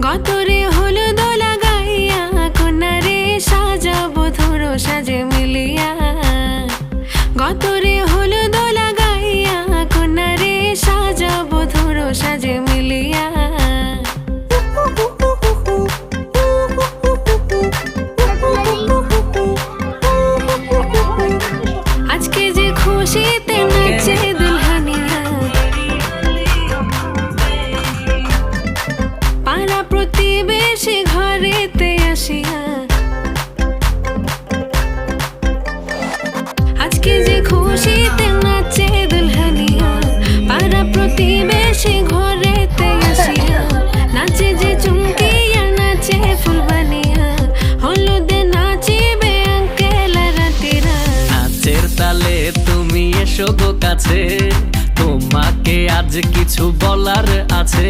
গতরে হলুদ লাগাইয়া কন্যারে সাজাবো ধরো সাজে মিলিয়া। গতরে হলুদ লাগাইয়া কন্যারে সাজাবো ধরো সাজে মিলিয়া। আজকে যে খুশিতে নাচে দুলহানিয়া, পাড়া প্রতিবেশী ঘরেতে আসিয়া। আজকে যে খুশিতে নাচে দুলহানিয়া, পাড়া প্রতিবেশী ঘরেতে আসিয়া। নাচে যে চুমকিয়া নাচে ফুলবানিয়া, হলুদে নাচিবে আঙ্কেল রাতিরা। নাচের তালে তুমি এসো গো কাছে, তোমাকে আজ কিছু বলার আছে।